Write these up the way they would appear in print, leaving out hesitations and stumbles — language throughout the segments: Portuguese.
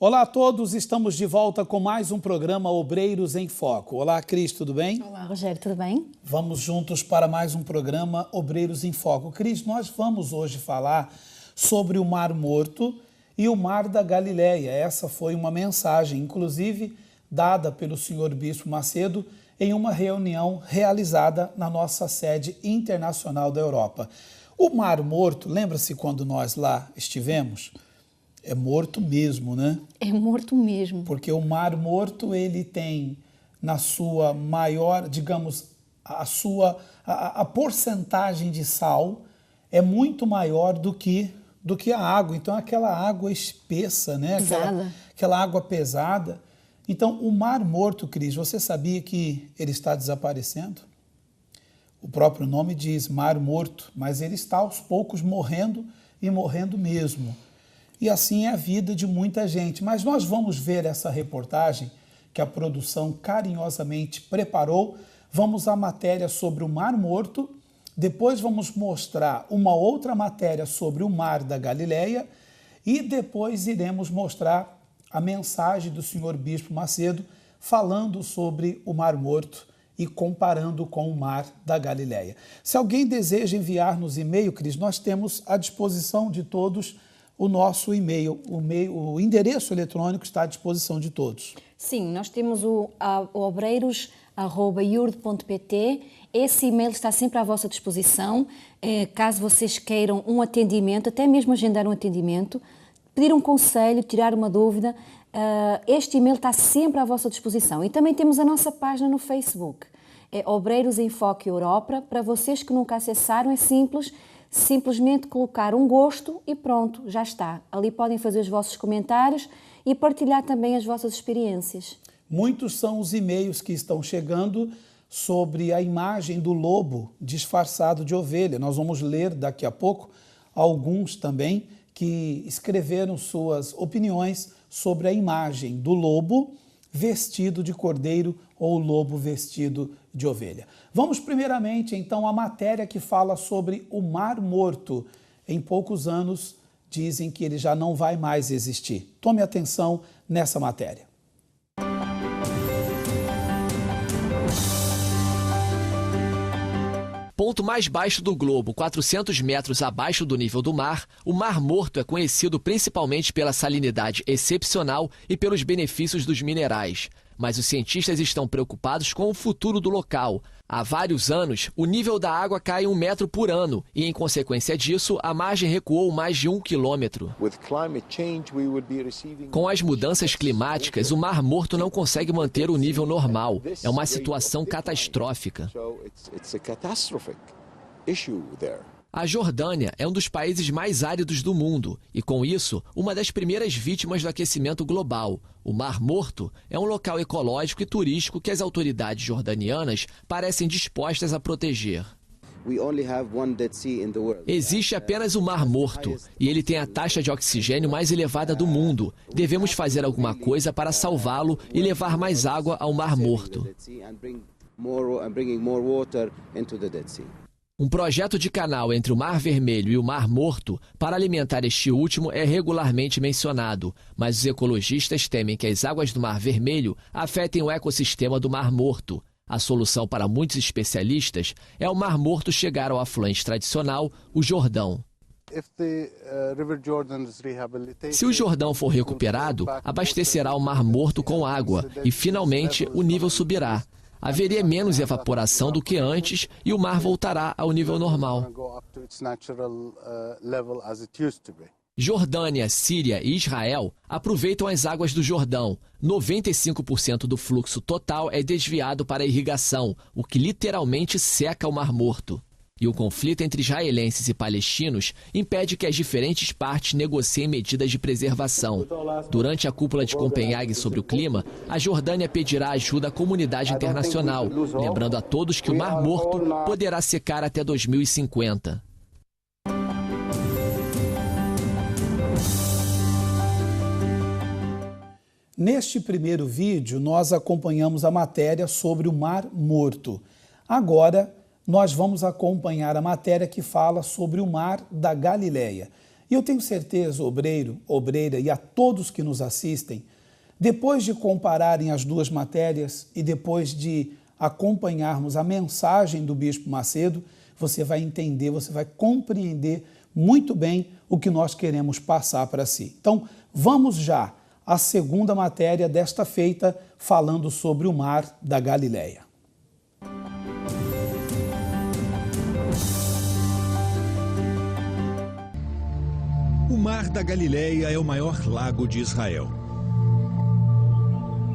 Olá a todos, estamos de volta com mais um programa Obreiros em Foco. Olá, Cris, tudo bem? Olá, Rogério, tudo bem? Vamos juntos para mais um programa Obreiros em Foco. Cris, nós vamos hoje falar sobre o Mar Morto e o Mar da Galileia. Essa foi uma mensagem, inclusive, dada pelo senhor Bispo Macedo em uma reunião realizada na nossa sede internacional da Europa. O Mar Morto, lembra-se quando nós lá estivemos? É morto mesmo, né? É morto mesmo. Porque o Mar Morto, ele tem na sua maior, digamos, a porcentagem de sal é muito maior do que a água. Então, aquela água espessa, né? Aquela água pesada. Então, o Mar Morto, Cris, você sabia que ele está desaparecendo? O próprio nome diz Mar Morto, mas ele está aos poucos morrendo e morrendo mesmo. E assim é a vida de muita gente. Mas nós vamos ver essa reportagem que a produção carinhosamente preparou. Vamos à matéria sobre o Mar Morto, depois vamos mostrar uma outra matéria sobre o Mar da Galileia e depois iremos mostrar a mensagem do senhor Bispo Macedo falando sobre o Mar Morto e comparando com o Mar da Galileia. Se alguém deseja enviar-nos e-mail, Cris, nós temos à disposição de todos o nosso e-mail, o endereço eletrônico está à disposição de todos. Sim, nós temos o obreiros@iurde.pt. Esse e-mail está sempre à vossa disposição. Caso vocês queiram um atendimento, até mesmo agendar um atendimento, pedir um conselho, tirar uma dúvida, este e-mail está sempre à vossa disposição. E também temos a nossa página no Facebook. É Obreiros em Foco Europa. Para vocês que nunca acessaram, é simples. Simplesmente colocar um gosto e pronto, já está. Ali podem fazer os vossos comentários e partilhar também as vossas experiências. Muitos são os e-mails que estão chegando sobre a imagem do lobo disfarçado de ovelha. Nós vamos ler daqui a pouco alguns também que escreveram suas opiniões sobre a imagem do lobo vestido de cordeiro ou lobo vestido de ovelha. Vamos primeiramente, então, à matéria que fala sobre o Mar Morto. Em poucos anos, dizem que ele já não vai mais existir. Tome atenção nessa matéria. Ponto mais baixo do globo, 400 metros abaixo do nível do mar, o Mar Morto é conhecido principalmente pela salinidade excepcional e pelos benefícios dos minerais. Mas os cientistas estão preocupados com o futuro do local. Há vários anos, o nível da água cai 1 metro por ano e, em consequência disso, a margem recuou mais de 1 quilômetro. Com as mudanças climáticas, o Mar Morto não consegue manter o nível normal. É uma situação catastrófica. A Jordânia é um dos países mais áridos do mundo e, com isso, uma das primeiras vítimas do aquecimento global. O Mar Morto é um local ecológico e turístico que as autoridades jordanianas parecem dispostas a proteger. Existe apenas o Mar Morto e ele tem a taxa de oxigênio mais elevada do mundo. Devemos fazer alguma coisa para salvá-lo e levar mais água ao Mar Morto. Um projeto de canal entre o Mar Vermelho e o Mar Morto para alimentar este último é regularmente mencionado, mas os ecologistas temem que as águas do Mar Vermelho afetem o ecossistema do Mar Morto. A solução para muitos especialistas é o Mar Morto chegar ao afluente tradicional, o Jordão. Se o Jordão for recuperado, abastecerá o Mar Morto com água e, finalmente, o nível subirá. Haveria menos evaporação do que antes e o mar voltará ao nível normal. Jordânia, Síria e Israel aproveitam as águas do Jordão. 95% do fluxo total é desviado para a irrigação, o que literalmente seca o Mar Morto. E o conflito entre israelenses e palestinos impede que as diferentes partes negociem medidas de preservação. Durante a cúpula de Copenhague sobre o clima, a Jordânia pedirá ajuda à comunidade internacional, lembrando a todos que o Mar Morto poderá secar até 2050. Neste primeiro vídeo, nós acompanhamos a matéria sobre o Mar Morto. Agora, nós vamos acompanhar a matéria que fala sobre o Mar da Galileia. E eu tenho certeza, obreiro, obreira e a todos que nos assistem, depois de compararem as duas matérias e depois de acompanharmos a mensagem do Bispo Macedo, você vai entender, você vai compreender muito bem o que nós queremos passar para si. Então, vamos já à segunda matéria desta feita, falando sobre o Mar da Galileia. O Mar da Galileia é o maior lago de Israel.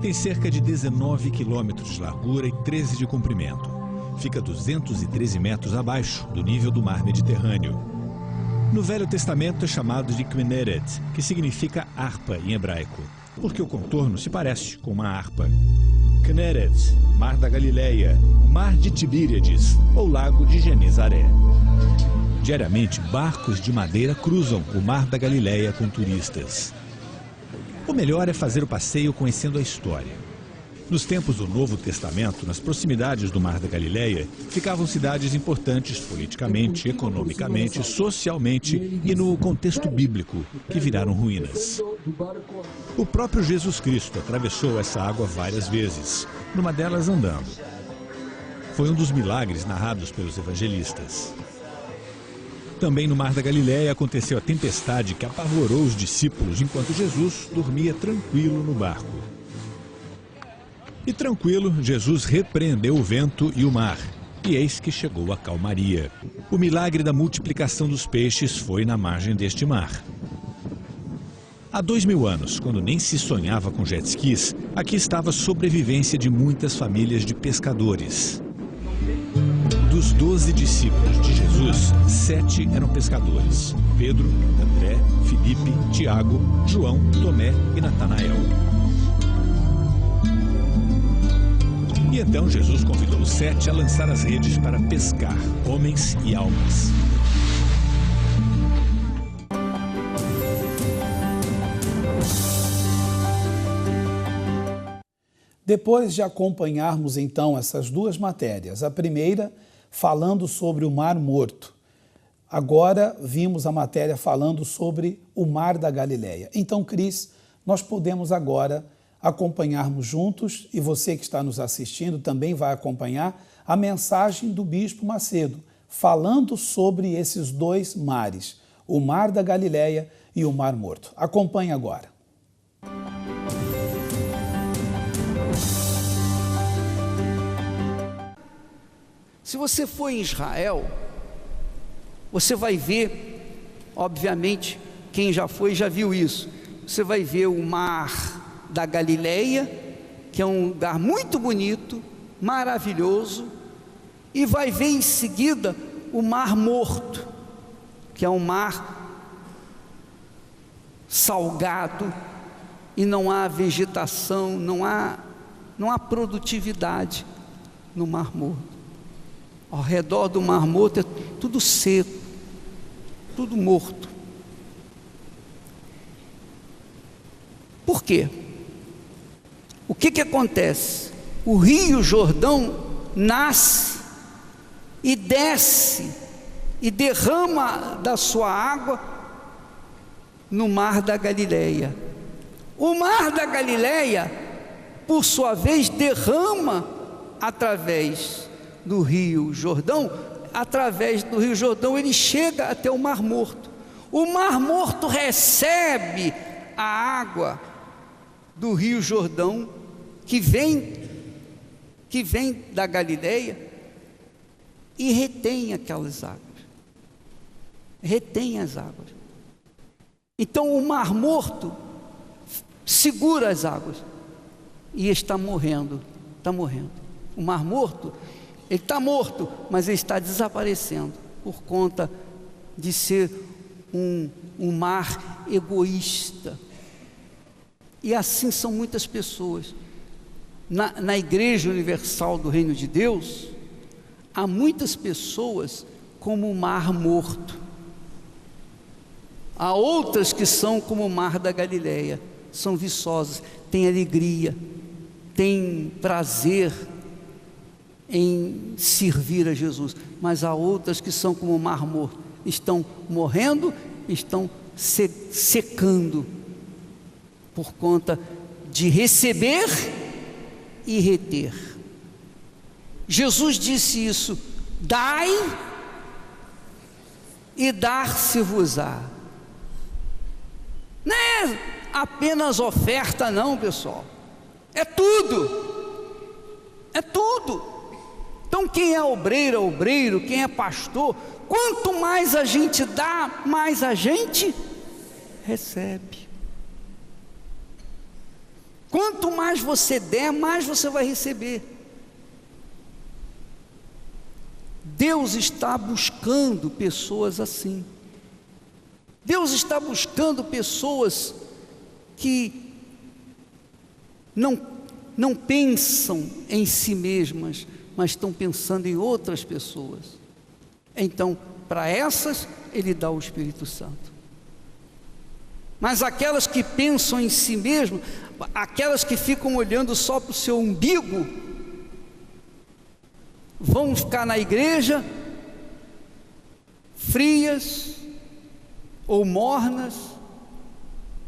Tem cerca de 19 quilômetros de largura e 13 de comprimento. Fica 213 metros abaixo do nível do mar Mediterrâneo. No Velho Testamento é chamado de Kinneret, que significa harpa em hebraico, porque o contorno se parece com uma harpa. Kinneret, Mar da Galileia, Mar de Tiberíades ou Lago de Genezaré. Diariamente, barcos de madeira cruzam o Mar da Galileia com turistas. O melhor é fazer o passeio conhecendo a história. Nos tempos do Novo Testamento, nas proximidades do Mar da Galileia, ficavam cidades importantes politicamente, economicamente, socialmente e no contexto bíblico, que viraram ruínas. O próprio Jesus Cristo atravessou essa água várias vezes, numa delas andando. Foi um dos milagres narrados pelos evangelistas. Também no Mar da Galileia aconteceu a tempestade que apavorou os discípulos enquanto Jesus dormia tranquilo no barco. E tranquilo, Jesus repreendeu o vento e o mar, e eis que chegou a calmaria. O milagre da multiplicação dos peixes foi na margem deste mar. Há 2000 anos, quando nem se sonhava com jet skis, aqui estava a sobrevivência de muitas famílias de pescadores. Dos 12 discípulos de Jesus, 7 eram pescadores: Pedro, André, Filipe, Tiago, João, Tomé e Natanael. E então Jesus convidou os 7 a lançar as redes para pescar homens e almas. Depois de acompanharmos então essas duas matérias, a primeira falando sobre o Mar Morto, agora vimos a matéria falando sobre o Mar da Galileia. Então, Cris, nós podemos agora acompanharmos juntos, e você que está nos assistindo também vai acompanhar a mensagem do Bispo Macedo, falando sobre esses dois mares, o Mar da Galileia e o Mar Morto. Acompanhe agora. Se você for em Israel, você vai ver, obviamente, quem já foi já viu isso, você vai ver o Mar da Galileia, que é um lugar muito bonito, maravilhoso, e vai ver em seguida o Mar Morto, que é um mar salgado e não há vegetação, não há produtividade no Mar Morto. Ao redor do Mar Morto é tudo seco, tudo morto. Por quê? O que acontece? O Rio Jordão nasce e desce e derrama da sua água no Mar da Galileia. O Mar da Galileia, por sua vez, derrama através do Rio Jordão. Através do Rio Jordão ele chega até o Mar Morto. O Mar Morto recebe a água do Rio Jordão que vem da Galileia e retém aquelas águas, retém as águas. Então o Mar Morto segura as águas e está morrendo, está morrendo. O Mar Morto, ele está morto, mas ele está desaparecendo por conta de ser um mar egoísta. E assim são muitas pessoas. Na Igreja Universal do Reino de Deus, há muitas pessoas como o Mar Morto. Há outras que são como o Mar da Galileia, são viçosas, têm alegria, têm prazer em servir a Jesus. Mas há outras que são como o Mar Morto, estão morrendo, estão secando por conta de receber e reter. Jesus disse isso: dai e dar-se-vos-á. Não é apenas oferta não, pessoal, é tudo, é tudo. Então quem é obreiro, quem é pastor, quanto mais a gente dá, mais a gente recebe. Quanto mais você der, mais você vai receber. Deus está buscando pessoas assim. Deus está buscando pessoas que não pensam em si mesmas, mas estão pensando em outras pessoas. Então, para essas, Ele dá o Espírito Santo. Mas aquelas que pensam em si mesmas, aquelas que ficam olhando só para o seu umbigo, vão ficar na igreja frias ou mornas,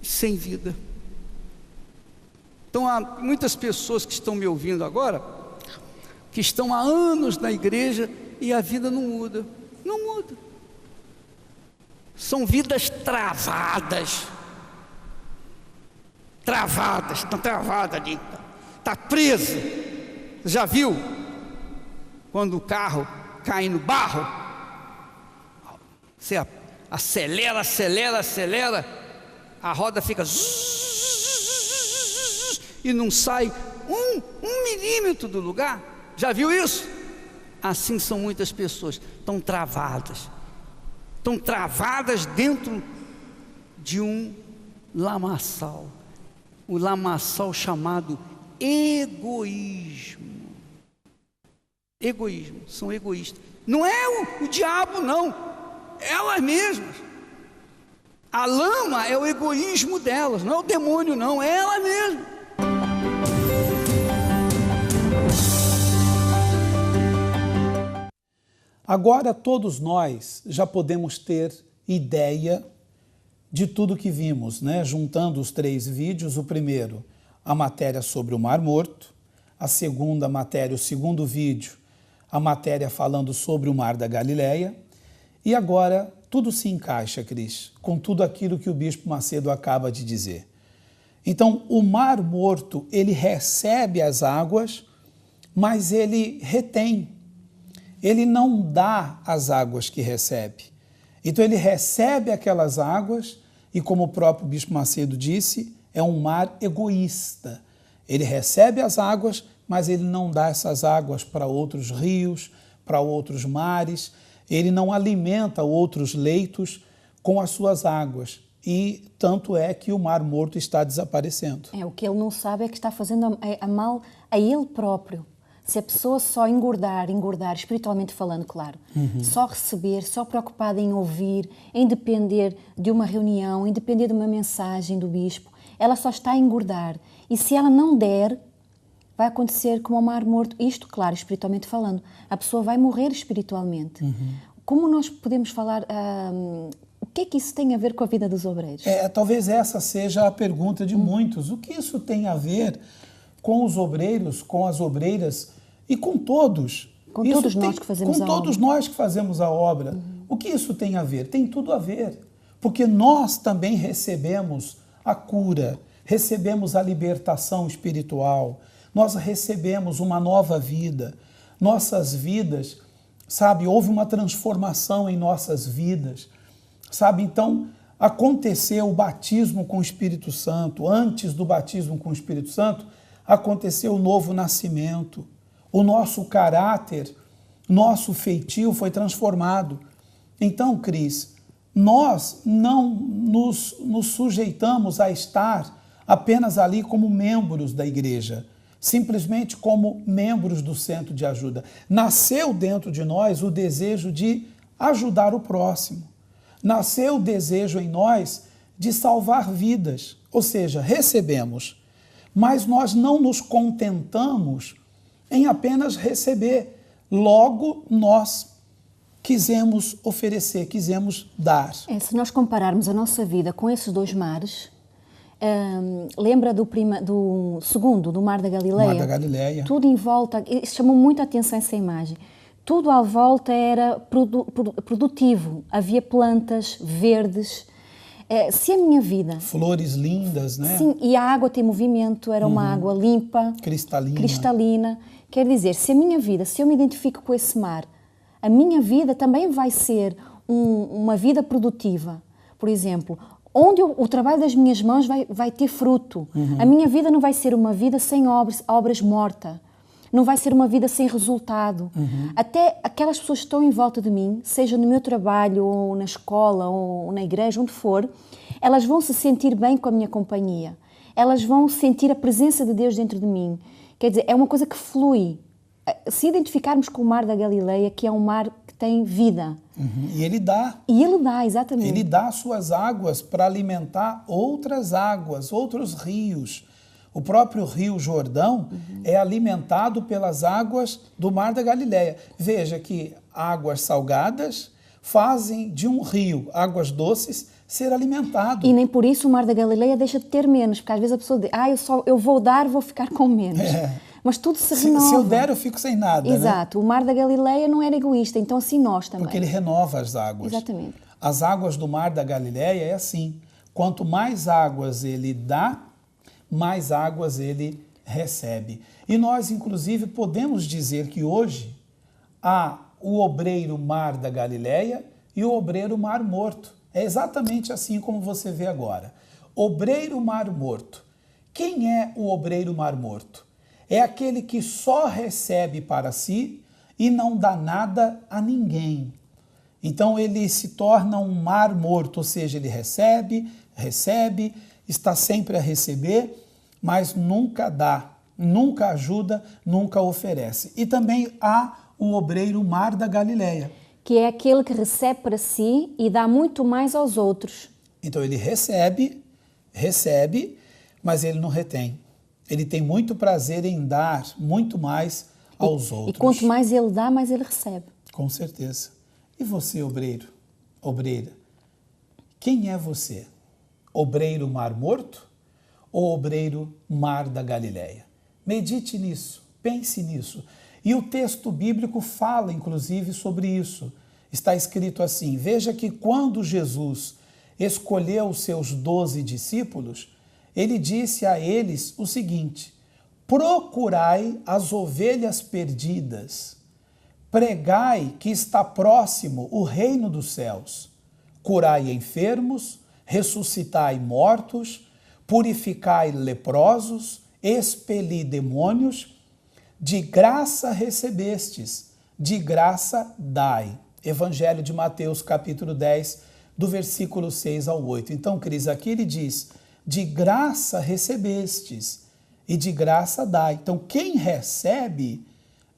sem vida. Então há muitas pessoas que estão me ouvindo agora, que estão há anos na igreja e a vida não muda, não muda. São vidas travadas, estão travadas ali, está presa. Já viu quando o carro cai no barro? Você acelera, a roda fica e não sai um milímetro do lugar. Já viu isso? Assim são muitas pessoas, estão travadas dentro de um lamaçal, o lamaçal chamado egoísmo. Egoísmo, são egoístas. Não é o diabo, não, elas mesmas. A lama é o egoísmo delas, não é o demônio, não, é ela mesma. Agora todos nós já podemos ter ideia de tudo que vimos, né? Juntando os 3 vídeos, o primeiro, a matéria sobre o Mar Morto, a segunda matéria, o segundo vídeo, a matéria falando sobre o Mar da Galileia, e agora tudo se encaixa, Cris, com tudo aquilo que o Bispo Macedo acaba de dizer. Então, o Mar Morto, ele recebe as águas, mas ele retém. Ele não dá as águas que recebe. Então ele recebe aquelas águas e, como o próprio Bispo Macedo disse, é um mar egoísta. Ele recebe as águas, mas ele não dá essas águas para outros rios, para outros mares. Ele não alimenta outros leitos com as suas águas. E tanto é que o Mar Morto está desaparecendo. O que ele não sabe é que está fazendo a mal a ele próprio. Se a pessoa só engordar, espiritualmente falando, claro, só receber, só preocupada em ouvir, em depender de uma reunião, em depender de uma mensagem do bispo, ela só está a engordar. E se ela não der, vai acontecer como o Mar Morto. Isto, claro, espiritualmente falando. A pessoa vai morrer espiritualmente. Como nós podemos falar... o que é que isso tem a ver com a vida dos obreiros? Talvez essa seja a pergunta de muitos. O que isso tem a ver com os obreiros, com as obreiras e com todos? Com todos nós que fazemos a obra. Com todos nós que fazemos a obra. O que isso tem a ver? Tem tudo a ver. Porque nós também recebemos a cura, recebemos a libertação espiritual, nós recebemos uma nova vida. Nossas vidas, sabe, houve uma transformação em nossas vidas. Sabe, então, aconteceu o batismo com o Espírito Santo. Antes do batismo com o Espírito Santo, aconteceu o novo nascimento. O nosso caráter, nosso feitio foi transformado. Então, Cris, nós não nos sujeitamos a estar apenas ali como membros da igreja, simplesmente como membros do centro de ajuda. Nasceu dentro de nós o desejo de ajudar o próximo. Nasceu o desejo em nós de salvar vidas, ou seja, recebemos, mas nós não nos contentamos em apenas receber. Logo, nós quisemos oferecer, quisemos dar. Se nós compararmos a nossa vida com esses dois mares, lembra do segundo, do Mar da Galileia? Mar da Galileia. Tudo em volta, chamou muito a atenção essa imagem. Tudo à volta era produtivo, havia plantas verdes. Se a minha vida... Flores lindas, né? Sim, e a água tem movimento, era uma água limpa, cristalina. Quer dizer, se a minha vida, se eu me identifico com esse mar, a minha vida também vai ser uma vida produtiva. Por exemplo, onde o trabalho das minhas mãos vai ter fruto. A minha vida não vai ser uma vida sem obras mortas. Não vai ser uma vida sem resultado. Até aquelas pessoas que estão em volta de mim, seja no meu trabalho, ou na escola, ou na igreja, onde for, elas vão se sentir bem com a minha companhia. Elas vão sentir a presença de Deus dentro de mim. Quer dizer, é uma coisa que flui. Se identificarmos com o Mar da Galileia, que é um mar que tem vida. E ele dá. E ele dá, exatamente. Ele dá suas águas para alimentar outras águas, outros rios. O próprio Rio Jordão é alimentado pelas águas do Mar da Galileia. Veja que águas salgadas fazem de um rio, águas doces, ser alimentado. E nem por isso o Mar da Galileia deixa de ter menos, porque às vezes a pessoa diz, eu vou dar, vou ficar com menos. Mas tudo se renova. Se eu der, eu fico sem nada. Exato. Né? O Mar da Galileia não era egoísta, então assim nós também. Porque ele renova as águas. Exatamente. As águas do Mar da Galileia é assim. Quanto mais águas ele dá, mais águas ele recebe. E nós, inclusive, podemos dizer que hoje há o obreiro Mar da Galileia e o obreiro Mar Morto. É exatamente assim como você vê agora. Obreiro Mar Morto. Quem é o obreiro Mar Morto? É aquele que só recebe para si e não dá nada a ninguém. Então ele se torna um mar morto, ou seja, ele recebe, está sempre a receber, mas nunca dá, nunca ajuda, nunca oferece. E também há o obreiro Mar da Galileia. Que é aquele que recebe para si e dá muito mais aos outros. Então ele recebe, mas ele não retém. Ele tem muito prazer em dar muito mais aos outros. E quanto mais ele dá, mais ele recebe. Com certeza. E você, obreiro, obreira, quem é você? Obreiro Mar Morto ou obreiro Mar da Galileia? Medite nisso, pense nisso. E o texto bíblico fala, inclusive, sobre isso. Está escrito assim, veja que quando Jesus escolheu os seus 12 discípulos, ele disse a eles o seguinte, procurai as ovelhas perdidas, pregai que está próximo o reino dos céus, curai enfermos, ressuscitai mortos, purificai leprosos, expeli demônios, de graça recebestes, de graça dai. Evangelho de Mateus, capítulo 10, do versículo 6 ao 8. Então, Cris, aqui ele diz, de graça recebestes e de graça dai. Então, quem recebe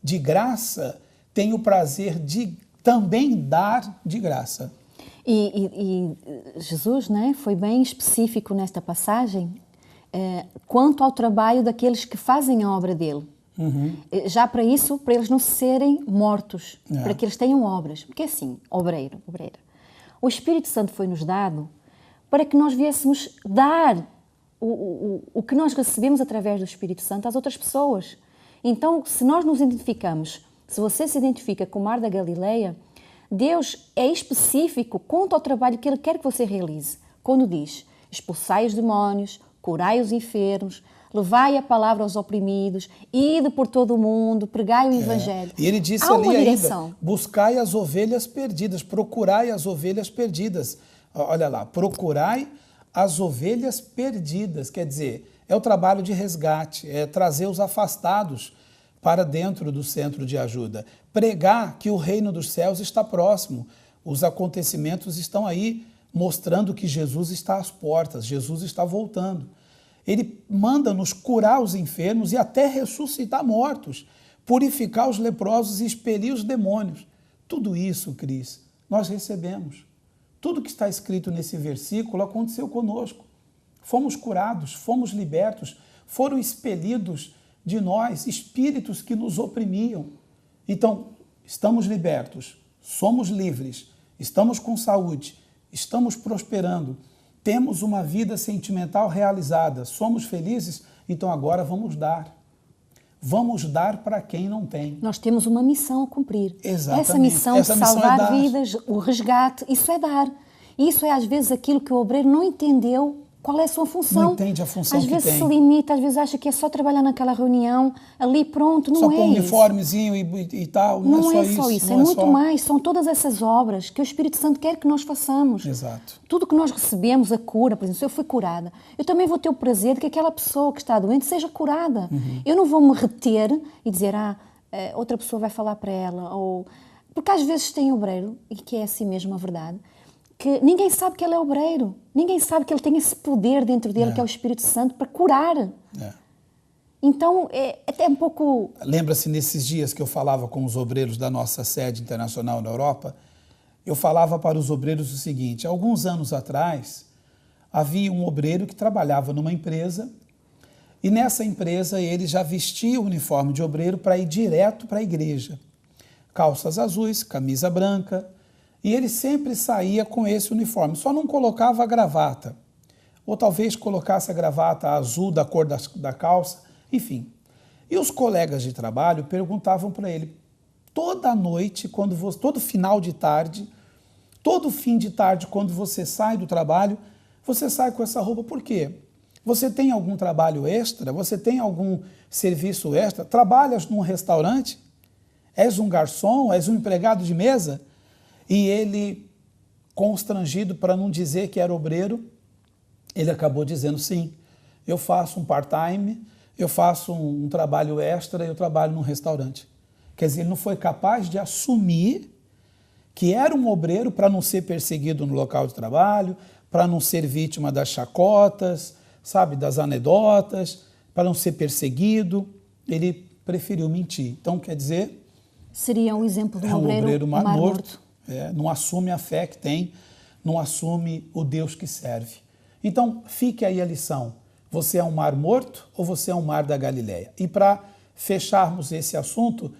de graça tem o prazer de também dar de graça. E Jesus, né, foi bem específico nesta passagem quanto ao trabalho daqueles que fazem a obra dele. Já para isso, para eles não serem mortos, para que eles tenham obras. Porque assim, obreira, o Espírito Santo foi-nos dado para que nós viéssemos dar o que nós recebemos através do Espírito Santo às outras pessoas. Então, se nós nos identificamos, se você se identifica com o Mar da Galileia, Deus é específico quanto ao trabalho que Ele quer que você realize. Quando diz, expulsai os demónios, curai os enfermos, levai a palavra aos oprimidos, ide por todo o mundo, pregai o Evangelho. E ele disse há ali ainda, buscai as ovelhas perdidas, procurai as ovelhas perdidas. Olha lá, procurai as ovelhas perdidas, quer dizer, é o trabalho de resgate, é trazer os afastados para dentro do centro de ajuda. Pregar que o reino dos céus está próximo, os acontecimentos estão aí, mostrando que Jesus está às portas, Jesus está voltando. Ele manda-nos curar os enfermos e até ressuscitar mortos, purificar os leprosos e expelir os demônios. Tudo isso, Cris, nós recebemos. Tudo que está escrito nesse versículo aconteceu conosco. Fomos curados, fomos libertos, foram expelidos de nós espíritos que nos oprimiam. Então, estamos libertos, somos livres, estamos com saúde, estamos prosperando, temos uma vida sentimental realizada, somos felizes, então agora vamos dar. Vamos dar para quem não tem. Nós temos uma missão a cumprir. Exatamente. Essa missão de salvar é vidas, o resgate, isso é dar. E isso é às vezes aquilo que o obreiro não entendeu. Qual é a sua função? Não entende a função que tem. Às vezes se limita, às vezes acha que é só trabalhar naquela reunião, ali pronto, não é isso. Só com um uniformezinho e tal, não é só isso. É muito mais, são todas essas obras que o Espírito Santo quer que nós façamos. Exato. Tudo que nós recebemos, a cura, por exemplo, se eu fui curada, eu também vou ter o prazer de que aquela pessoa que está doente seja curada. Eu não vou me reter e dizer, outra pessoa vai falar para ela, ou... Porque às vezes tem obreiro, e que é assim mesmo a verdade, que ninguém sabe que ele é obreiro, ninguém sabe que ele tem esse poder dentro dele, que é o Espírito Santo, para curar. Então, é até um pouco... Lembra-se nesses dias que eu falava com os obreiros da nossa sede internacional na Europa, eu falava para os obreiros o seguinte: alguns anos atrás, havia um obreiro que trabalhava numa empresa, e nessa empresa ele já vestia o uniforme de obreiro para ir direto para a igreja. Calças azuis, camisa branca, e ele sempre saía com esse uniforme, só não colocava a gravata. Ou talvez colocasse a gravata azul da cor da calça, enfim. E os colegas de trabalho perguntavam para ele, toda noite, todo final de tarde, todo fim de tarde, quando você sai do trabalho, você sai com essa roupa, por quê? Você tem algum trabalho extra? Você tem algum serviço extra? Trabalhas num restaurante? És um garçom? És um empregado de mesa? E ele, constrangido para não dizer que era obreiro, ele acabou dizendo, sim, eu faço um part-time, eu faço um trabalho extra, eu trabalho num restaurante. Quer dizer, ele não foi capaz de assumir que era um obreiro para não ser perseguido no local de trabalho, para não ser vítima das chacotas, sabe, das anedotas, para não ser perseguido. Ele preferiu mentir. Então, quer dizer... Seria um exemplo de um obreiro mar morto. Não assume a fé que tem, não assume o Deus que serve. Então, fique aí a lição. Você é um mar morto ou você é um mar da Galileia? E para fecharmos esse assunto,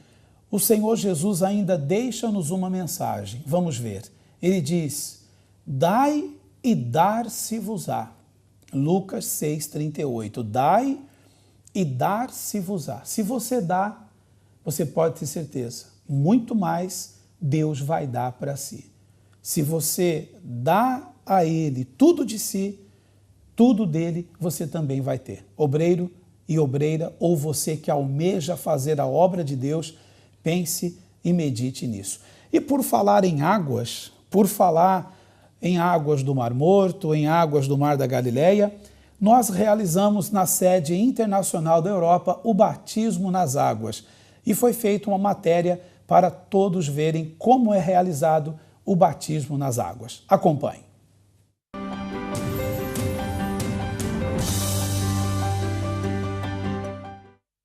o Senhor Jesus ainda deixa-nos uma mensagem. Vamos ver. Ele diz, dai e dar-se-vos-á. Lucas 6,38. Dai e dar-se-vos-á. Se você dá, você pode ter certeza, muito mais Deus vai dar para si. Se você dá a Ele tudo de si, tudo dele você também vai ter. Obreiro e obreira, ou você que almeja fazer a obra de Deus, pense e medite nisso. E por falar em águas, do Mar Morto, em águas do Mar da Galileia, nós realizamos na sede internacional da Europa o batismo nas águas. E foi feita uma matéria para todos verem como é realizado o batismo nas águas. Acompanhe.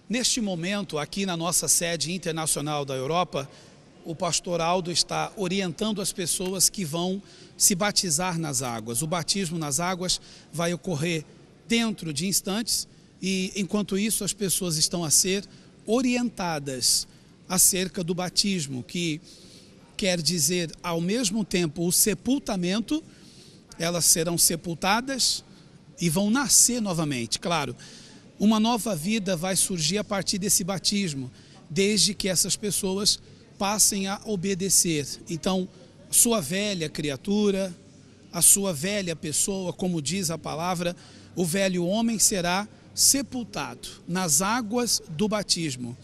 Neste momento, aqui na nossa sede internacional da Europa, o pastor Aldo está orientando as pessoas que vão se batizar nas águas. O batismo nas águas vai ocorrer dentro de instantes e, enquanto isso, as pessoas estão a ser orientadas acerca do batismo, que quer dizer, ao mesmo tempo, o sepultamento. Elas serão sepultadas e vão nascer novamente, claro. Uma nova vida vai surgir a partir desse batismo, desde que essas pessoas passem a obedecer. Então, sua velha criatura, a sua velha pessoa, como diz a palavra, o velho homem será sepultado nas águas do batismo.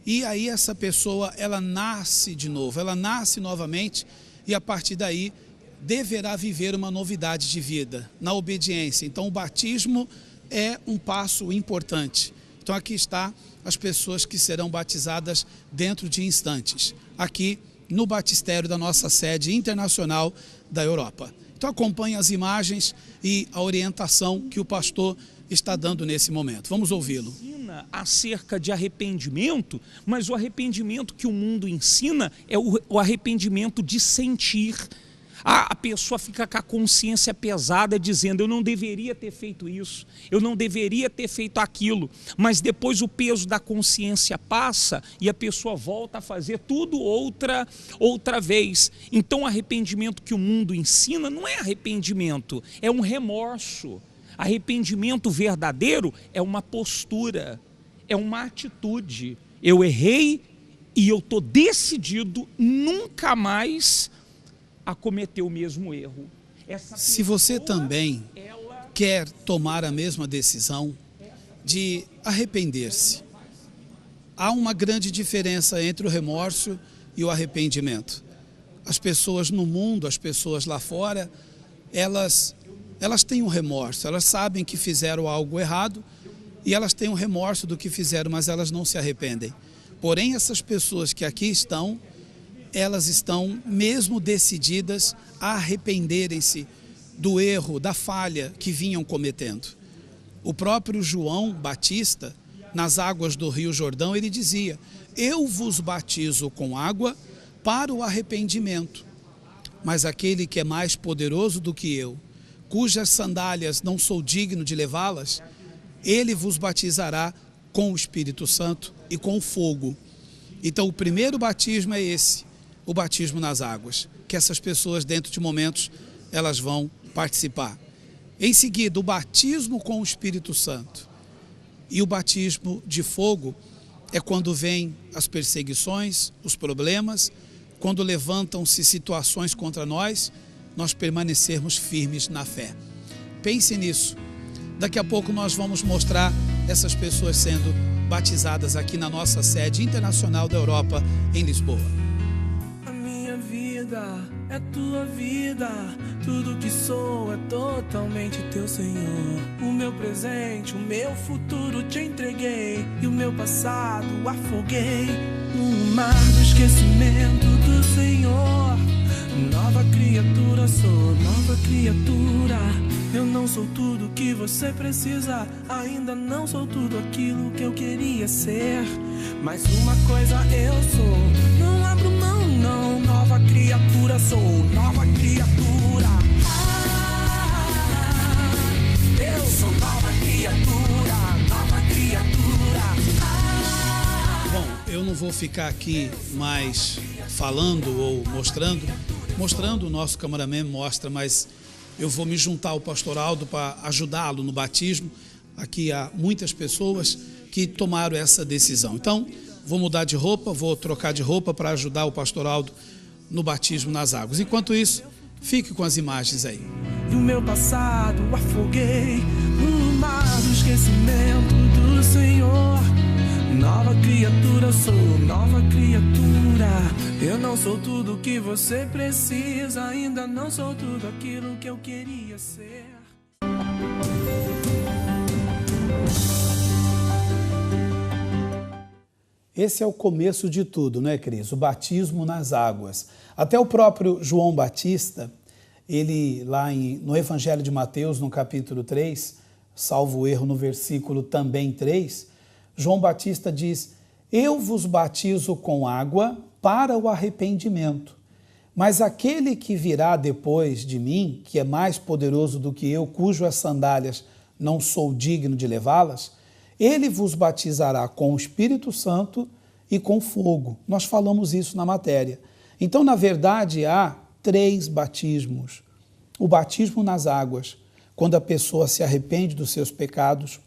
E aí essa pessoa, ela nasce de novo, ela nasce novamente e a partir daí deverá viver uma novidade de vida, na obediência. Então, o batismo é um passo importante. Então aqui está as pessoas que serão batizadas dentro de instantes, aqui no batistério da nossa sede internacional da Europa. Então acompanhe as imagens e a orientação que o pastor está dando nesse momento. Vamos ouvi-lo. Acerca de arrependimento, mas o arrependimento que o mundo ensina é o arrependimento de sentir. a pessoa fica com a consciência pesada, dizendo: eu não deveria ter feito isso, eu não deveria ter feito aquilo. Mas depois o peso da consciência passa e a pessoa volta a fazer tudo outra vez. Então o arrependimento que o mundo ensina não é arrependimento, é um remorso. Arrependimento verdadeiro é uma postura, é uma atitude. Eu errei e eu estou decidido nunca mais a cometer o mesmo erro. Se você também quer tomar a mesma decisão de arrepender-se, há uma grande diferença entre o remorso e o arrependimento. As pessoas no mundo, as pessoas lá fora, elas têm um remorso, elas sabem que fizeram algo errado e elas têm um remorso do que fizeram, mas elas não se arrependem. Porém, essas pessoas que aqui estão, elas estão mesmo decididas a arrependerem-se do erro, da falha que vinham cometendo. O próprio João Batista, nas águas do Rio Jordão, ele dizia: eu vos batizo com água para o arrependimento, mas aquele que é mais poderoso do que eu, cujas sandálias não sou digno de levá-las, ele vos batizará com o Espírito Santo e com fogo. Então o primeiro batismo é esse, o batismo nas águas, que essas pessoas dentro de momentos elas vão participar. Em seguida, o batismo com o Espírito Santo e o batismo de fogo é quando vêm as perseguições, os problemas, quando levantam-se situações contra nós permanecermos firmes na fé. Pense nisso. Daqui a pouco nós vamos mostrar essas pessoas sendo batizadas aqui na nossa sede internacional da Europa, em Lisboa. A minha vida é tua vida, tudo que sou é totalmente teu, Senhor. O meu presente, o meu futuro te entreguei, e o meu passado afoguei no mar do esquecimento do Senhor. Nova criatura sou, nova criatura. Eu não sou tudo que você precisa, ainda não sou tudo aquilo que eu queria ser. Mas uma coisa eu sou, não abro mão não. Nova criatura sou, nova criatura. Eu sou nova criatura, nova criatura. Bom, eu não vou ficar aqui mais falando ou mostrando, o nosso cameraman mostra, mas eu vou me juntar ao pastor Aldo para ajudá-lo no batismo. Aqui há muitas pessoas que tomaram essa decisão. Então, vou mudar de roupa, vou trocar de roupa para ajudar o pastor Aldo no batismo nas águas. Enquanto isso, fique com as imagens aí. E o meu passado afoguei no mar do esquecimento do Senhor. Nova criatura sou, nova criatura. Eu não sou tudo que você precisa, ainda não sou tudo aquilo que eu queria ser. Esse é o começo de tudo, né, Cris? O batismo nas águas. Até o próprio João Batista, ele lá no Evangelho de Mateus, no capítulo 3, salvo o erro no versículo também 3, João Batista diz: eu vos batizo com água para o arrependimento, mas aquele que virá depois de mim, que é mais poderoso do que eu, cujas sandálias não sou digno de levá-las, ele vos batizará com o Espírito Santo e com fogo. Nós falamos isso na matéria. Então, na verdade, há 3 batismos. O batismo nas águas, quando a pessoa se arrepende dos seus pecados,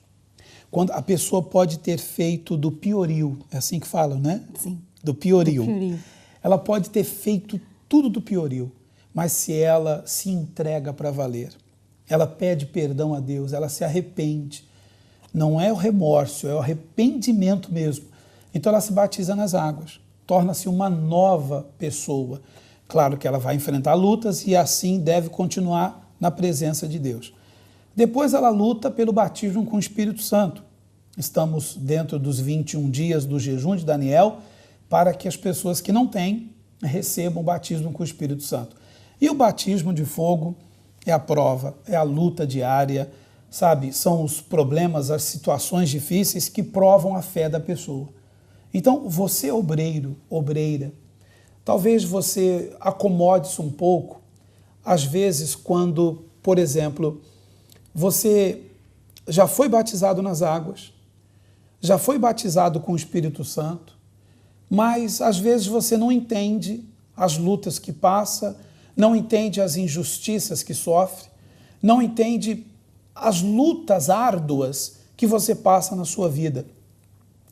quando a pessoa pode ter feito do piorio, é assim que falam, né? Sim. Do piorio. Do piorio. Ela pode ter feito tudo do piorio, mas se ela se entrega para valer, ela pede perdão a Deus, ela se arrepende. Não é o remorso, é o arrependimento mesmo. Então ela se batiza nas águas, torna-se uma nova pessoa. Claro que ela vai enfrentar lutas e assim deve continuar na presença de Deus. Depois ela luta pelo batismo com o Espírito Santo. Estamos dentro dos 21 dias do jejum de Daniel para que as pessoas que não têm recebam o batismo com o Espírito Santo. E o batismo de fogo é a prova, é a luta diária, sabe? São os problemas, as situações difíceis que provam a fé da pessoa. Então, você obreiro, obreira, talvez você acomode-se um pouco às vezes, quando, por exemplo, você já foi batizado nas águas, já foi batizado com o Espírito Santo, mas às vezes você não entende as lutas que passa, não entende as injustiças que sofre, não entende as lutas árduas que você passa na sua vida.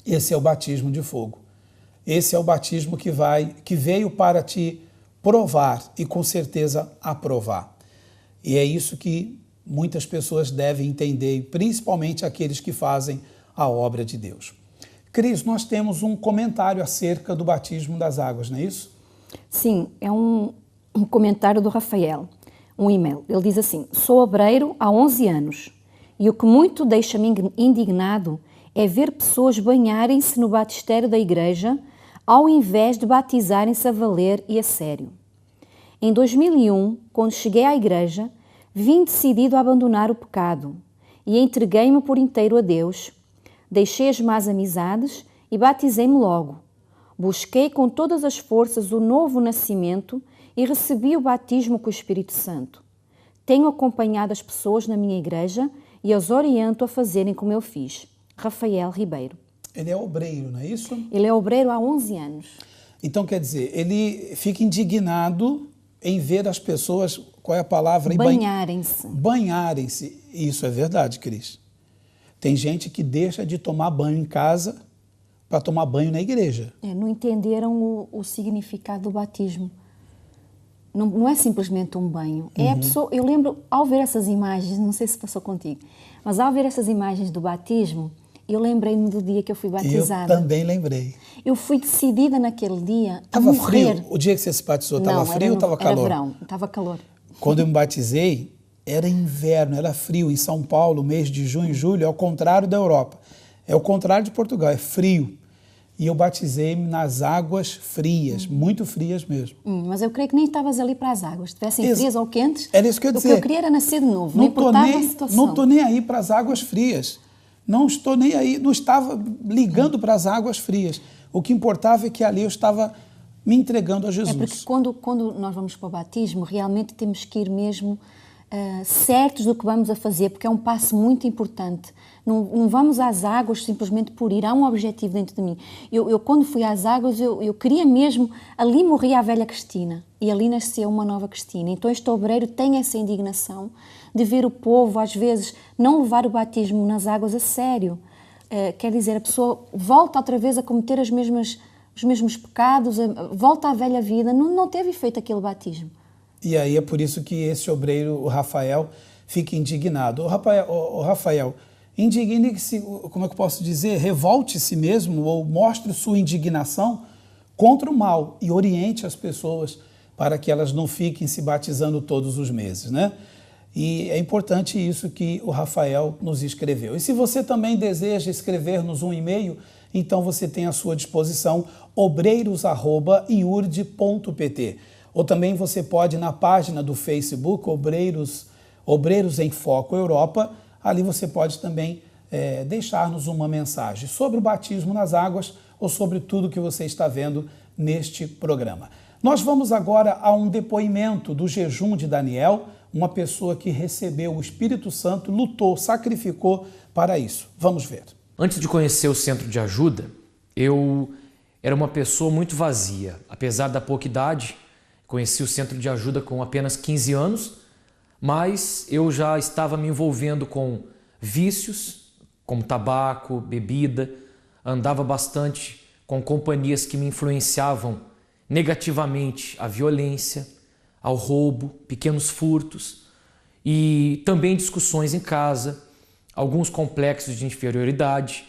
Esse é o batismo de fogo. Esse é o batismo que veio para te provar e com certeza aprovar. E é isso que muitas pessoas devem entender, principalmente aqueles que fazem a obra de Deus. Cris, nós temos um comentário acerca do batismo das águas, não é isso? Sim, é um comentário do Rafael, um e-mail. Ele diz assim: sou obreiro há 11 anos e o que muito deixa-me indignado é ver pessoas banharem-se no batistério da igreja ao invés de batizarem-se a valer e a sério. Em 2001, quando cheguei à igreja, vim decidido a abandonar o pecado e entreguei-me por inteiro a Deus. Deixei as más amizades e batizei-me logo. Busquei com todas as forças o novo nascimento e recebi o batismo com o Espírito Santo. Tenho acompanhado as pessoas na minha igreja e as oriento a fazerem como eu fiz. Rafael Ribeiro. Ele é obreiro, não é isso? Ele é obreiro há 11 anos. Então, quer dizer, ele fica indignado em ver as pessoas, qual é a palavra? Banharem-se. Banharem-se. Isso é verdade, Cris. Tem gente que deixa de tomar banho em casa para tomar banho na igreja. Não entenderam o significado do batismo. Não é simplesmente um banho. É a pessoa, eu lembro, ao ver essas imagens, não sei se passou contigo, mas ao ver essas imagens do batismo, eu lembrei-me do dia que eu fui batizada. Eu também lembrei. Eu fui decidida naquele dia a morrer. Estava frio? O dia que você se batizou estava frio ou estava calor? Era verão, estava calor. Quando eu me batizei, era inverno, era frio. Em São Paulo, mês de junho e julho, é o contrário da Europa. É o contrário de Portugal, é frio. E eu batizei-me nas águas frias, muito frias mesmo. Mas eu creio que nem estavas ali para as águas. Estivessem frias ou quentes, era isso que eu ia dizer. O que eu queria era nascer de novo, não importava a situação. Não estou nem aí para as águas frias. Não estou nem aí, não estava ligando para as águas frias. O que importava é que ali eu estava me entregando a Jesus. É porque quando nós vamos para o batismo, realmente temos que ir mesmo certos do que vamos a fazer, porque é um passo muito importante. Não vamos às águas simplesmente por ir, há um objetivo dentro de mim. Eu quando fui às águas, eu queria mesmo, ali morria a velha Cristina e ali nasceu uma nova Cristina. Então este obreiro tem essa indignação de ver o povo, às vezes, não levar o batismo nas águas a sério. Quer dizer, a pessoa volta outra vez a cometer os mesmos pecados, volta à velha vida, não teve efeito aquele batismo. E aí é por isso que esse obreiro, o Rafael, fica indignado. O Rafael, indigne-se, como é que eu posso dizer, revolte-se mesmo ou mostre sua indignação contra o mal e oriente as pessoas para que elas não fiquem se batizando todos os meses, né? E é importante isso que o Rafael nos escreveu. E se você também deseja escrever-nos um e-mail, então você tem à sua disposição obreiros@iurde.pt. Ou também você pode, na página do Facebook, Obreiros em Foco Europa, ali você pode também deixar-nos uma mensagem sobre o batismo nas águas ou sobre tudo que você está vendo neste programa. Nós vamos agora a um depoimento do jejum de Daniel, uma pessoa que recebeu o Espírito Santo, lutou, sacrificou para isso. Vamos ver. Antes de conhecer o Centro de Ajuda, eu era uma pessoa muito vazia. Apesar da pouca idade, conheci o Centro de Ajuda com apenas 15 anos, mas eu já estava me envolvendo com vícios, como tabaco, bebida, andava bastante com companhias que me influenciavam negativamente à violência, ao roubo, pequenos furtos e também discussões em casa, alguns complexos de inferioridade.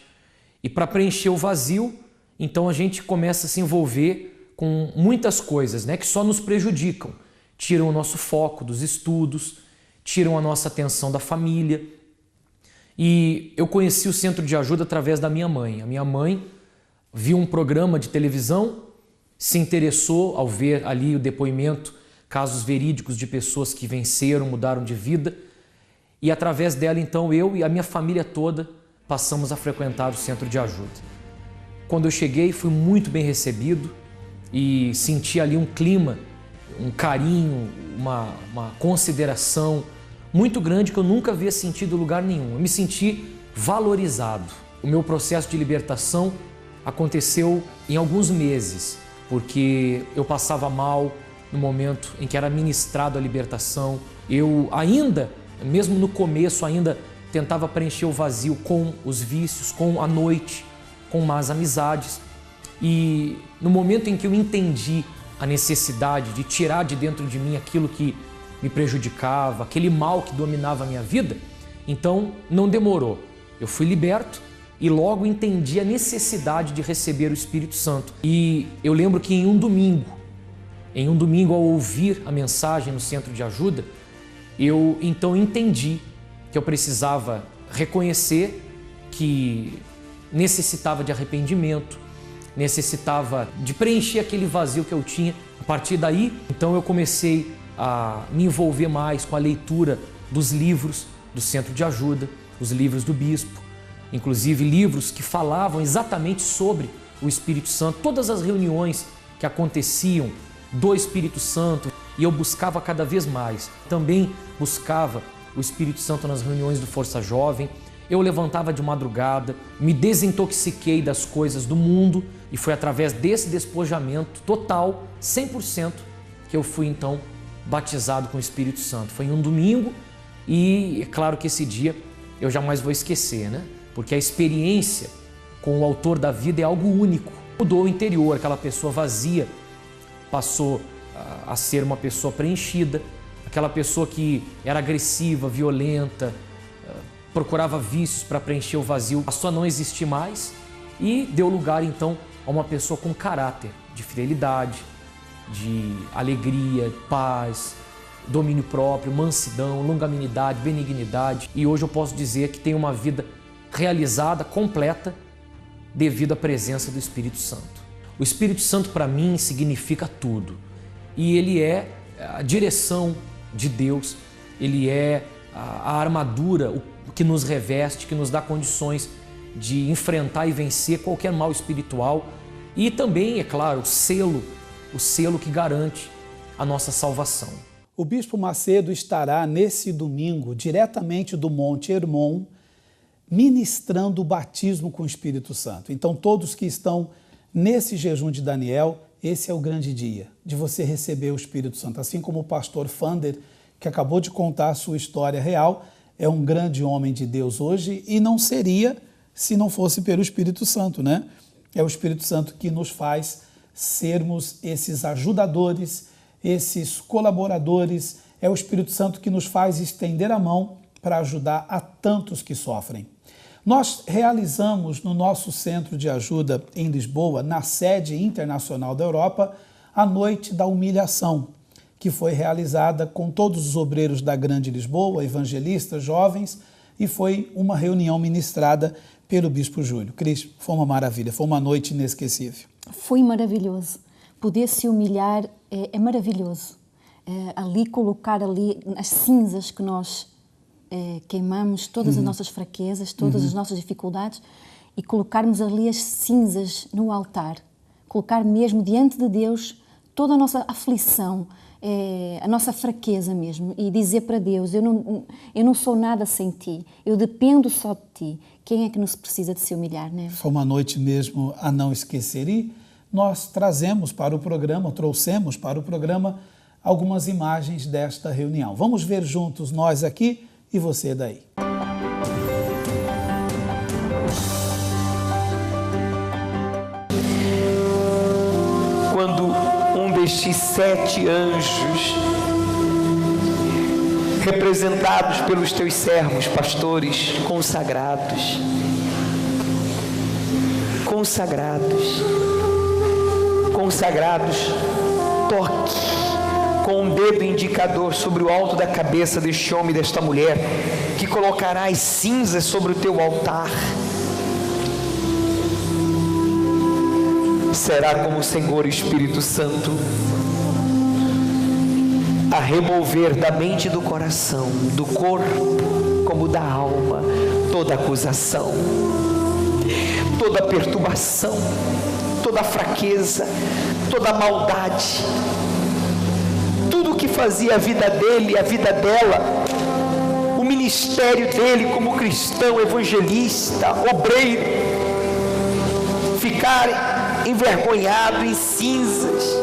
E para preencher o vazio, então a gente começa a se envolver com muitas coisas, né, que só nos prejudicam, tiram o nosso foco dos estudos, tiram a nossa atenção da família. E eu conheci o Centro de Ajuda através da minha mãe. A minha mãe viu um programa de televisão, se interessou ao ver ali o depoimento, casos verídicos de pessoas que venceram, mudaram de vida. E através dela, então, eu e a minha família toda passamos a frequentar o Centro de Ajuda. Quando eu cheguei, fui muito bem recebido e senti ali um clima um carinho, uma consideração muito grande que eu nunca havia sentido em lugar nenhum. Eu me senti valorizado. O meu processo de libertação aconteceu em alguns meses, porque eu passava mal no momento em que era ministrado a libertação. Eu ainda, mesmo no começo, ainda tentava preencher o vazio com os vícios, com a noite, com más amizades. E no momento em que eu entendi a necessidade de tirar de dentro de mim aquilo que me prejudicava, aquele mal que dominava a minha vida, então não demorou. Eu fui liberto e logo entendi a necessidade de receber o Espírito Santo. E eu lembro que em um domingo ao ouvir a mensagem no centro de ajuda, eu então entendi que eu precisava reconhecer que necessitava de arrependimento, necessitava de preencher aquele vazio que eu tinha. A partir daí, então eu comecei a me envolver mais com a leitura dos livros do centro de ajuda, os livros do bispo, inclusive livros que falavam exatamente sobre o Espírito Santo, todas as reuniões que aconteciam do Espírito Santo, e eu buscava cada vez mais. Também buscava o Espírito Santo nas reuniões do Força Jovem. Eu levantava de madrugada, me desintoxiquei das coisas do mundo e foi através desse despojamento total, 100%, que eu fui então batizado com o Espírito Santo. Foi em um domingo e é claro que esse dia eu jamais vou esquecer, né? Porque a experiência com o autor da vida é algo único. Mudou o interior, aquela pessoa vazia passou a ser uma pessoa preenchida, aquela pessoa que era agressiva, violenta, procurava vícios para preencher o vazio, passou a não existir mais e deu lugar então a uma pessoa com caráter de fidelidade, de alegria, paz, domínio próprio, mansidão, longanimidade, benignidade. E hoje eu posso dizer que tenho uma vida realizada, completa, devido à presença do Espírito Santo. O Espírito Santo para mim significa tudo e ele é a direção de Deus, ele é a armadura, o que nos reveste, que nos dá condições de enfrentar e vencer qualquer mal espiritual e também, é claro, o selo que garante a nossa salvação. O Bispo Macedo estará nesse domingo, diretamente do Monte Hermon, ministrando o batismo com o Espírito Santo. Então, todos que estão nesse jejum de Daniel, esse é o grande dia de você receber o Espírito Santo. Assim como o pastor Fander, que acabou de contar a sua história real, é um grande homem de Deus hoje e não seria se não fosse pelo Espírito Santo, né? É o Espírito Santo que nos faz sermos esses ajudadores, esses colaboradores. É o Espírito Santo que nos faz estender a mão para ajudar a tantos que sofrem. Nós realizamos no nosso centro de ajuda em Lisboa, na sede internacional da Europa, a Noite da Humilhação, que foi realizada com todos os obreiros da Grande Lisboa, evangelistas, jovens, e foi uma reunião ministrada pelo Bispo Júlio. Cris, foi uma maravilha, foi uma noite inesquecível. Foi maravilhoso. Poder se humilhar é maravilhoso. Ali colocar ali as cinzas que nós queimamos, todas as nossas fraquezas, todas as nossas dificuldades e colocarmos ali as cinzas no altar. Colocar mesmo diante de Deus toda a nossa aflição, a nossa fraqueza mesmo e dizer para Deus, eu não sou nada sem Ti, eu dependo só de Ti. Quem é que nos precisa de se humilhar, né? Foi uma noite mesmo a não esquecer e nós trouxemos para o programa algumas imagens desta reunião. Vamos ver juntos nós aqui e você daí. Quando um destes 7 anjos, representados pelos teus servos, pastores consagrados, toque com um dedo indicador sobre o alto da cabeça deste homem e desta mulher, que colocará as cinzas sobre o teu altar. Será como o Senhor Espírito Santo a remover da mente e do coração, do corpo como da alma, toda acusação, toda perturbação, toda fraqueza, toda maldade, fazia a vida dele, a vida dela, o ministério dele como cristão, evangelista, obreiro, ficar envergonhado, em cinzas,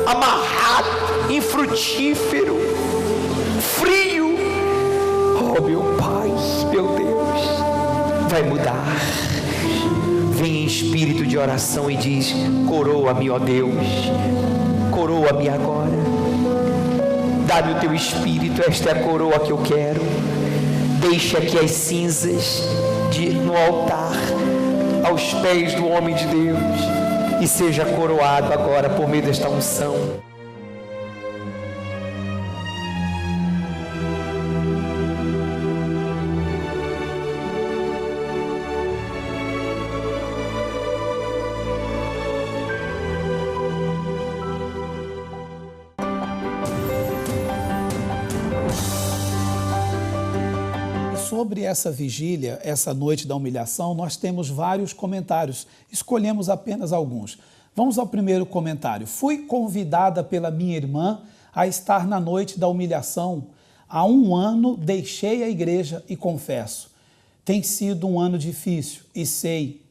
amarrado, infrutífero, frio. Oh, meu Pai, meu Deus, vai mudar. Vem em espírito de oração e diz: coroa-me, ó Deus, coroa-me agora. Dá-me o teu espírito, esta é a coroa que eu quero. Deixa aqui as cinzas no altar, aos pés do homem de Deus, e seja coroado agora por meio desta unção. Sobre essa vigília, essa noite da humilhação, nós temos vários comentários. Escolhemos apenas alguns. Vamos ao primeiro comentário. Fui convidada pela minha irmã a estar na noite da humilhação. Há 1 ano deixei a igreja e confesso, tem sido um ano difícil e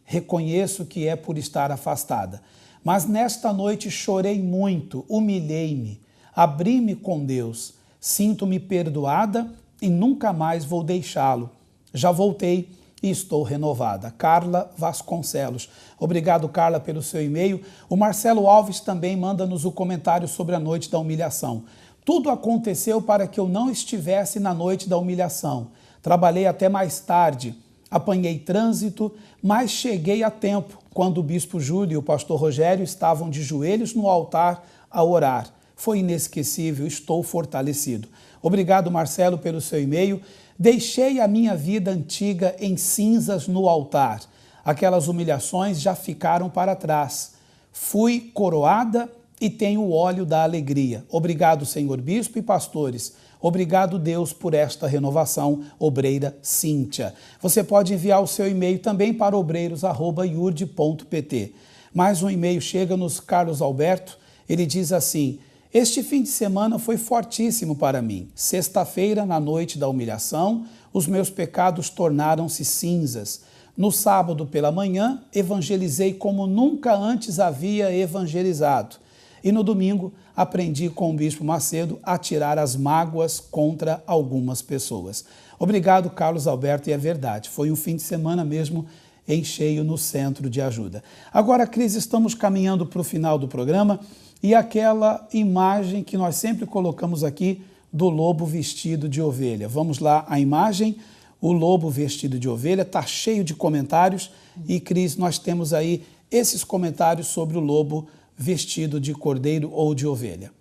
reconheço que é por estar afastada. Mas nesta noite chorei muito, humilhei-me, abri-me com Deus, sinto-me perdoada e nunca mais vou deixá-lo. Já voltei e estou renovada. Carla Vasconcelos. Obrigado, Carla, pelo seu e-mail. O Marcelo Alves também manda-nos o comentário sobre a noite da humilhação. Tudo aconteceu para que eu não estivesse na noite da humilhação. Trabalhei até mais tarde, apanhei trânsito, mas cheguei a tempo, quando o bispo Júlio e o pastor Rogério estavam de joelhos no altar a orar. Foi inesquecível, estou fortalecido. Obrigado, Marcelo, pelo seu e-mail. Deixei a minha vida antiga em cinzas no altar. Aquelas humilhações já ficaram para trás. Fui coroada e tenho o óleo da alegria. Obrigado, Senhor Bispo e pastores. Obrigado, Deus, por esta renovação. Obreira Cíntia. Você pode enviar o seu e-mail também para obreiros@iurde.pt. Mais um e-mail chega-nos, Carlos Alberto. Ele diz assim: este fim de semana foi fortíssimo para mim. Sexta-feira, na noite da humilhação, os meus pecados tornaram-se cinzas. No sábado pela manhã, evangelizei como nunca antes havia evangelizado. E no domingo, aprendi com o Bispo Macedo a tirar as mágoas contra algumas pessoas. Obrigado, Carlos Alberto, e é verdade, foi um fim de semana mesmo em cheio no Centro de Ajuda. Agora, Cris, estamos caminhando para o final do programa. E aquela imagem que nós sempre colocamos aqui do lobo vestido de ovelha. Vamos lá, a imagem, o lobo vestido de ovelha, está cheio de comentários. E, Cris, nós temos aí esses comentários sobre o lobo vestido de cordeiro ou de ovelha.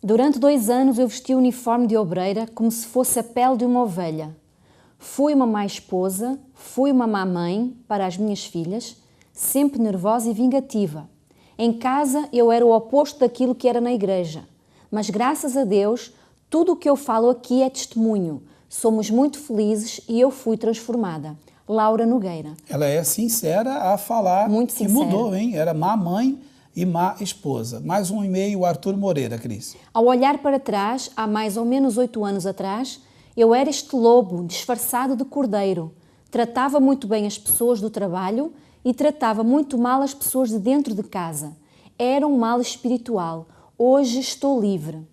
Durante 2 anos eu vesti o uniforme de obreira como se fosse a pele de uma ovelha. Fui uma má esposa, fui uma má mãe para as minhas filhas, sempre nervosa e vingativa. Em casa eu era o oposto daquilo que era na igreja, mas graças a Deus, tudo o que eu falo aqui é testemunho. Somos muito felizes e eu fui transformada. Laura Nogueira. Ela é sincera a falar muito que sincera. Mudou, hein? Era má mãe e má esposa. Mais um e-mail, Arthur Moreira, Cris. Ao olhar para trás, há mais ou menos 8 anos atrás, eu era este lobo disfarçado de cordeiro. Tratava muito bem as pessoas do trabalho e tratava muito mal as pessoas de dentro de casa. Era um mal espiritual. Hoje estou livre.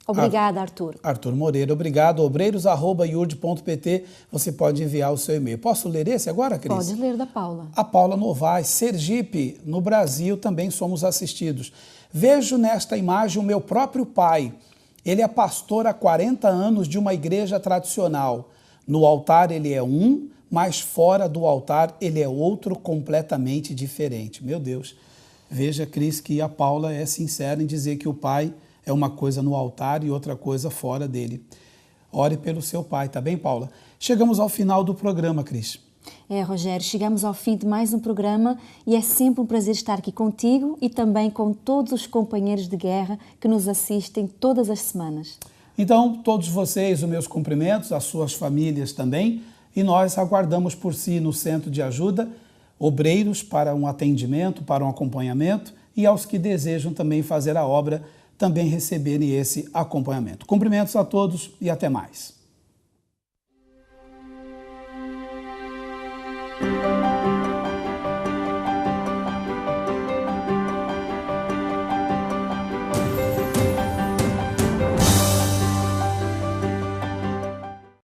Obrigada, Arthur. Arthur Moreira, obrigado. obreiros@iurde.pt. Você pode enviar o seu e-mail. Posso ler esse agora, Cris? Pode ler, da Paula. A Paula Novaes, Sergipe, no Brasil, também somos assistidos. Vejo nesta imagem o meu próprio pai. Ele é pastor há 40 anos de uma igreja tradicional. No altar ele é um, mas fora do altar ele é outro completamente diferente. Meu Deus, veja, Cris, que a Paula é sincera em dizer que o pai é uma coisa no altar e outra coisa fora dele. Ore pelo seu pai, tá bem, Paula? Chegamos ao final do programa, Cris. Rogério, chegamos ao fim de mais um programa e é sempre um prazer estar aqui contigo e também com todos os companheiros de guerra que nos assistem todas as semanas. Então, todos vocês, os meus cumprimentos, as suas famílias também. E nós aguardamos por si no Centro de Ajuda, obreiros para um atendimento, para um acompanhamento e aos que desejam também fazer a obra também receberem esse acompanhamento. Cumprimentos a todos e até mais.